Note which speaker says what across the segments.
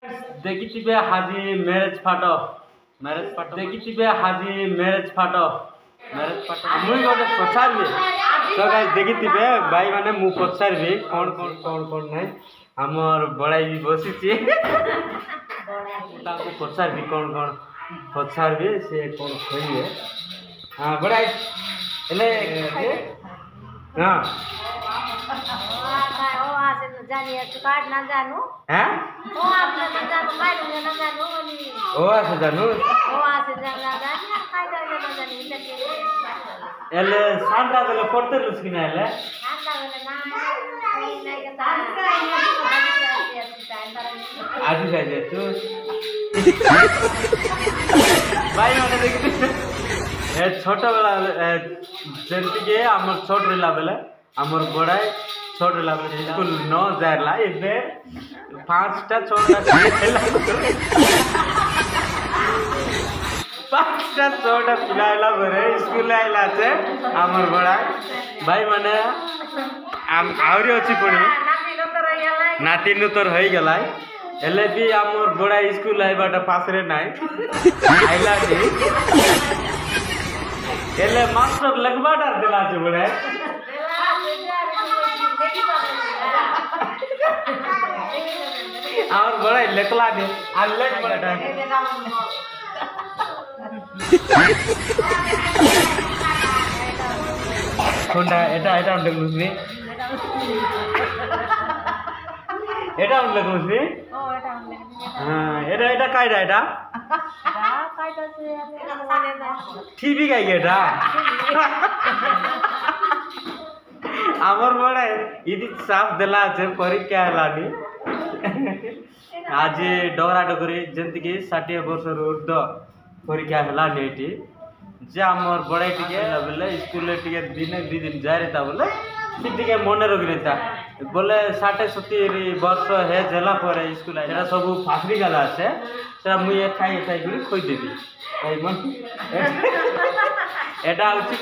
Speaker 1: देखिथिबे हाजी marriage फाटो देखिथिबे हाजी marriage फाटो मुई गोटे पचारबी तो गाइस देखिथिबे भाई माने मु पचारबी कौन नहीं हमर बड़ाई भी बसिछि ताको पचारबी कौन पचारबी से कौन कहइए हां बड़ाई एले हां
Speaker 2: जानिए तो कार्ड ना जानू
Speaker 1: हैं
Speaker 2: ओ आपने ना जानू कार्ड ना जानू
Speaker 1: ओ आसे जानू
Speaker 2: ना जानी कार्ड ना जानू
Speaker 1: एले सांडा देले पड़ते लुस्किना एले
Speaker 2: सांडा देले ना
Speaker 1: आज जाए तू भाई माने देखि ए छोटा वाला जेंति के हमर छोट रहला बेले हमर बड़ाई छोट रहला बेले स्कूल न जायला एबे 5टा 6टा पाँचटा 6टा पिलाइला बरे स्कूल आइला छे हमर बड़ाई भाई माने आम आवरी अछि पड़ी नाती नुतर होई गेला एले भी हमर बड़ा स्कूल आइबाटा पासरे नाइ आइला नी एले मास्टर लगबाटा देला छे बड़े और बड़ा लेकला दे अलग बड़ा कोनटा এটা দেখলুসনি এটা দেখলুসনি
Speaker 2: ও এটা हमले
Speaker 1: हां এটা কাইডা এটা
Speaker 2: কাইডা সে এটা মনে না
Speaker 1: টিভি গাই এটা আমার বড় ইদি সাফ দেলা আছে পরীক্ষা হলানি आज डगरा डगरी जेंति कि 60 वर्ष ऊर्ध परीक्षा हलानी एटी जे हमर बड़े टिके बोले स्कूल टिके दिन 2 दिन जाय रहता बोले टिके मने रखि रहता बोले 60 70 वर्ष हे जला पर स्कूल एटा सब फासरी गला আছে সেটা মুই খাই করি কই দেবি এই মন এটা হচ্ছে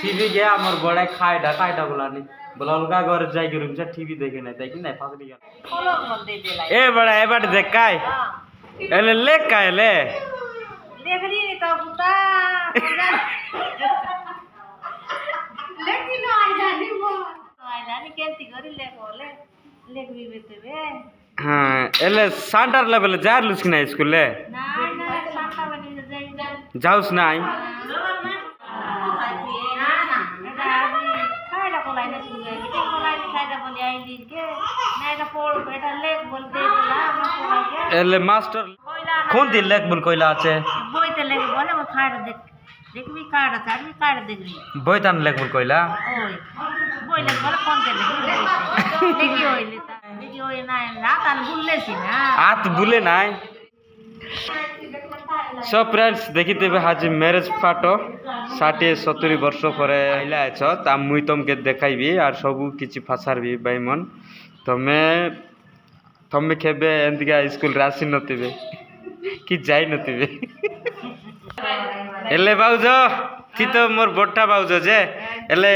Speaker 1: টিভি গে আমার বড় খাইটা গুলানি बोला अलगा घर जाई के रूम से टीवी देखे नहीं ताकि नहीं फासरी गया
Speaker 2: खोलो मन दे देला
Speaker 1: ए बड़ा ए बड़ देख काय एले ले काय ले
Speaker 2: लेखरी नहीं तो पुता लेकिन आई जानी केंती करी लेख भी बेतेबे
Speaker 1: हां एले सांटर लेवल जार लुसकिना स्कूल ले
Speaker 2: ना सांटा बनी जाई
Speaker 1: जाउस नाई एले मास्टर कौन दिन लेख बोल कोइला আছে
Speaker 2: বই তে লেখ বলে ও খাড় দেখবি কাড় আছে আমি কাড় দেখবি
Speaker 1: বই তান लेख बोल कोइला
Speaker 2: ওই বই লেখ বলে কোন তে দেখি হইলে তা দেখি হই না রাত আন ভুললেছি না
Speaker 1: आत भूले नाई सो फ्रेंड्स देखिते हाजी मैरेज फाटो 60 70 वर्ष पर आइला छ ता मुई तुमके देखाइबी और सब किछि फासारबी भाईमन तमे केबे एंतिका स्कूल राशि नतिबे कि जाई नतिबे एले बाउजो ती तो मोर बोट्टा बाउजो जे एले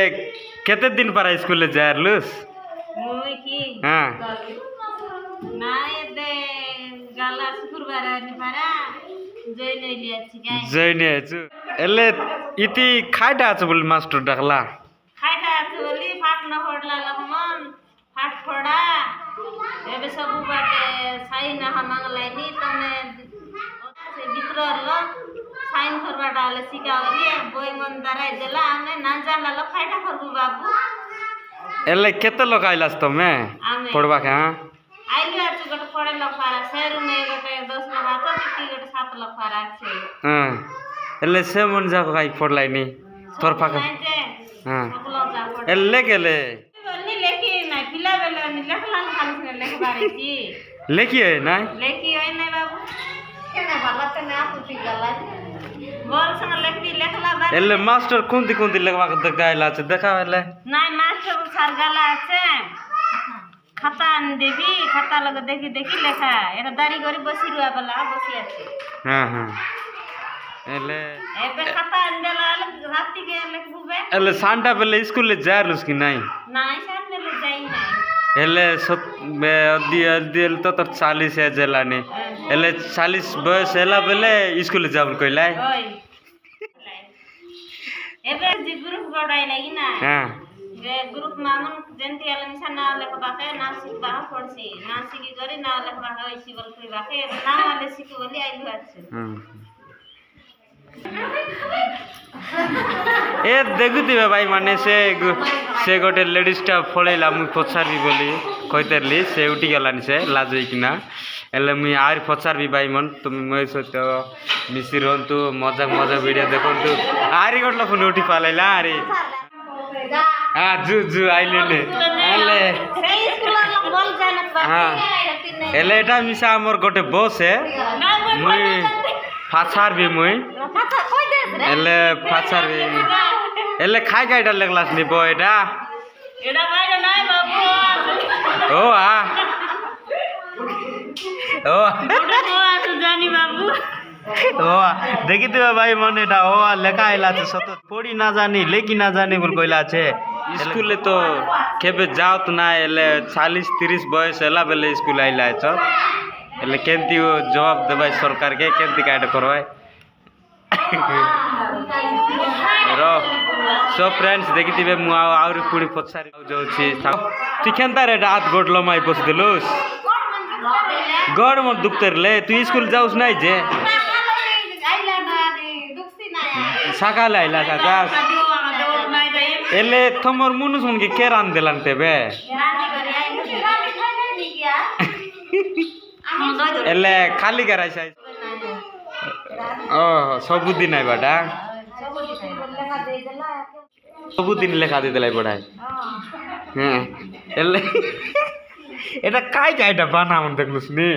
Speaker 1: केते दिन पर स्कूल ले जारलुस
Speaker 2: मुई की
Speaker 1: हां
Speaker 2: नाय दे गाला शुक्रवार नि पारा
Speaker 1: जैने छु एले इति खाइटा छ बोल मास्टर डाकला
Speaker 2: खाइटा छ बोली फाट न फोडला लखमन फाट फोडा एबे सब बाटे साइन हमंगलाई नि तने से भित्र ल साइन करबा डाले सिकावली बोय मन दराई देला हमें ना जानला ल खाइटा करबु बाबू
Speaker 1: एले केते लोग आइलास तमे पढ़बा के हां
Speaker 2: आइले आछ गटे पढे लफारा शहर में गटे 10 लोग आछो ती गटे 7 लफारा छे
Speaker 1: हां एले से मन जा काई पढ़लाई नि तोर पाके हां एले गेले
Speaker 2: नि लेखि नै पिला बेले नि लेखला खाली लेख बारे छी
Speaker 1: लेखि है नै
Speaker 2: बाबू केना भला त ना आतु गला बोल संग लेखला बारे
Speaker 1: एले मास्टर कोनती लेखवा के गाइला छ देखावेले
Speaker 2: नै मास्टर सर गला আছে खाता आन देबी खाता लग देखी लेखा एटा दारी गरी बसी रुआ बला बसी আছে
Speaker 1: हां एले
Speaker 2: एबे खाता आन देला राती के लेखबुबे
Speaker 1: एले सांटा बेले स्कूल ले जारलुस कि नहीं
Speaker 2: नाही सान बेले जाई नाही
Speaker 1: हेले तो 40 एज हेलानी हेले 40 बयस हेला बेले स्कूल जाबल कहला
Speaker 2: ओय एबे जी ग्रुप गडाई लागि ना
Speaker 1: हां
Speaker 2: गे ग्रुप मामन जेंती आले मिसा ना लेखबा के ना सिखबा पड़सी ना सिखी गरी ना लेखबा होय सिबल कइबा के ना वाले सिखवली आइलु আছে
Speaker 1: ए देखुथिबे भाई माने से गोटे लेडीजटा फळैला मु पछारबी बोली कइतरली से उठी गलानी से लाजई किना एले मु आर पछारबी भाई मन तुम मै सतो मिसी रहंतु मजा मजा वीडियो देखंतु आरी गटला फोन उठी पालैला आरी हां जु आइले ने एले
Speaker 2: से स्कूल बोल जानत बा
Speaker 1: हां एले एटा मिसा हमर गोटे बस है मुई फाछारबी मुई
Speaker 2: फाछा कइ देस रे
Speaker 1: एले फाछारबी एले खाइ गाइडा लगलास नि बो एटा
Speaker 2: गाइडा नाइ बाबू
Speaker 1: ओ आ ओ
Speaker 2: तो जानी बाबू
Speaker 1: ओ देखिथिबे भाई मन एटा ओ लेखा आइला छ सत पढी ना जानी लेखि ना जानी बोल कइला छे स्कूल तो केबे जाओ त ना एले 40 30 बयस होला बेले स्कूल आइला छ एले केंती जवाब देबाय सरकार के केंती काट करबाय रो सो फ्रेंड्स देखिथिबे मु आउरी पुडी पछारी जाउछि तू केनता रे हाथ गोड लमाई बस देलुस गड म दुखतरले तू स्कूल जाउस नै जे सकाल आइला काका एले थमर मुनु सुन के रान देलन तेबे एले खाली कराई साइ ओ सबुदिन आइ बाटा सबुदिन लेखा दे देलाई पढाई हां एले एटा काइटा बानाउन देखलुस नि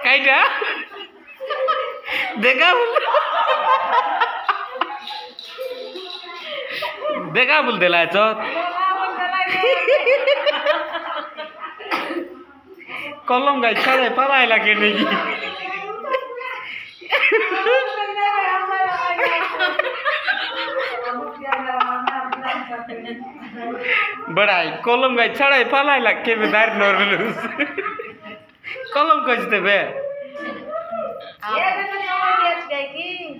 Speaker 1: काइटा देखा बोल देला छ कलम गाई छाड़े पराइला के नहीं बड़ाई कलम गाई छाड़े पराइला के में दार नॉर्मल कलम कइते बे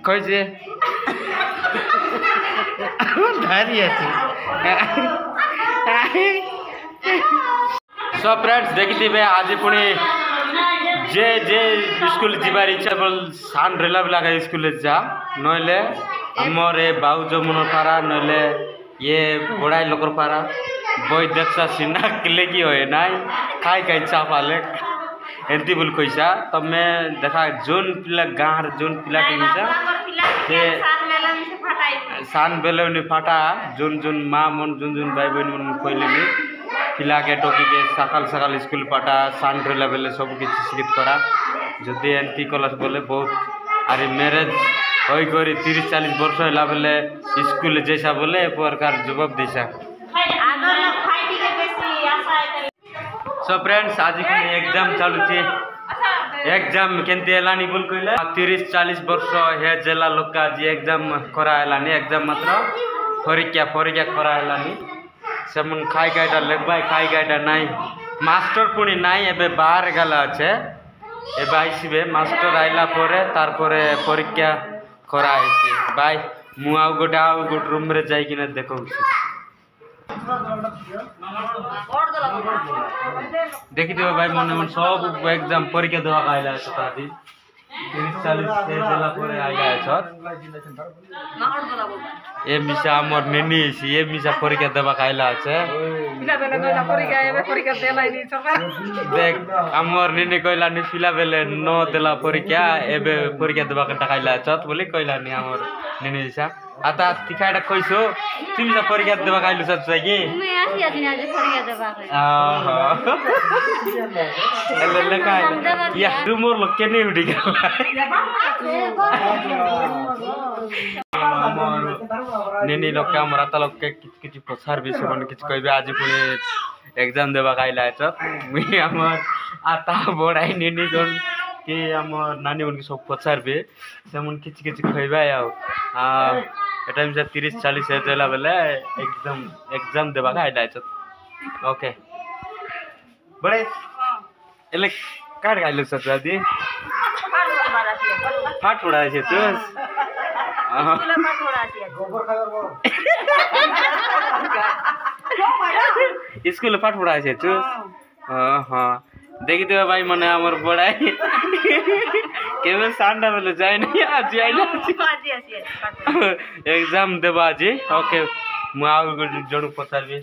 Speaker 1: कैसे धारी আছে सब फ्रेंड्स देखिथिबे आज पुणी जे जे स्कूल जीवार इच्छा बोल सान रेला लगा स्कूल जा नइले हमर ए बाउजो मन पारा नइले ये बड़ाई लोकर पारा बय देखसा सिना किले की होय नाय खाय खाय चापाले एंती बोल कइसा तमे देखा जोन पिला गार जोन पिला टिनिसा से सान बेलौनी फाटा जोन जोन माँ मन जोन जोन भाई बहन मन कहले पिला के टोकी के सकाल सकाल स्कूल पाटा सान रेला बेले सब किछि सिखित करा जदि एंती कलस बोले बहुत अरे मैरिज होई करी 30 40 वर्ष होला बेले स्कूल जैसा बोले प्रकार जवाब दिशा
Speaker 2: आगर लोग फाइटी के बेसी आशा है
Speaker 1: सो फ्रेंड्स आज के एग्जाम चालू छे एग्जाम केंते एलानी बोल कइला 30 40 वर्ष हे जेला लोक का जी एग्जाम करा एलानी एग्जाम मात्र परीक्षा करा एलानी सेमन खाई गाइडा लेबाय खाई गाइडा नाई मास्टर पुनी नाई एबे बाहर गेला আছে एबे आइसिबे मास्टर आइला परे तार परे परीक्षा करा आइसी बाय मु आउ गोटा रूम रे जाई किना देखौ देखी देव भाई मन मन सब एग्जाम परीक्षा देवा आइला छ तादी 30 40 से देला परे आइला छ ए मिसा हमर नेनी सी ए मिसा परीक्षा देवा आइला छ पिला बेले दोला परीक्षा एबे परीक्षा देलाई नि सरकार देख हमर नेनी कइला नि पिला बेले न देला परीक्षा एबे परीक्षा देवा आइला छ बोले कइला नि हमर नेनी सा आता तिखाडा कइसो तिमीले परीक्षा देवा आइलु छ कि
Speaker 2: मैं आसी आसी आज परीक्षा देवा
Speaker 1: एले लेका या रुमर लोग के नहीं उठी गला नेनी लोग का हमरा त लोग के किछ प्रचार विषय मन किछ कहबे आज पुणे एग्जाम देवा आइला छ मुई हमर आता बडाई नेनी जोन कि आम नानी मन सब पचारे से मन किच किच खइबा टाइम से 30-40 एज होला बेले एकदम एग्जाम देबा का आइला ओके बड़े एले काट गाइलो सत्रादी फाट उड़ा छे तू स्कूल फाट उड़ा छे तू हां देखि देबा भाई मने हमर बड़ाई केबे सांडा बेले जाय नहीं आज आइला एग्जाम देबा जी ओके मु आउ जणु पचारबे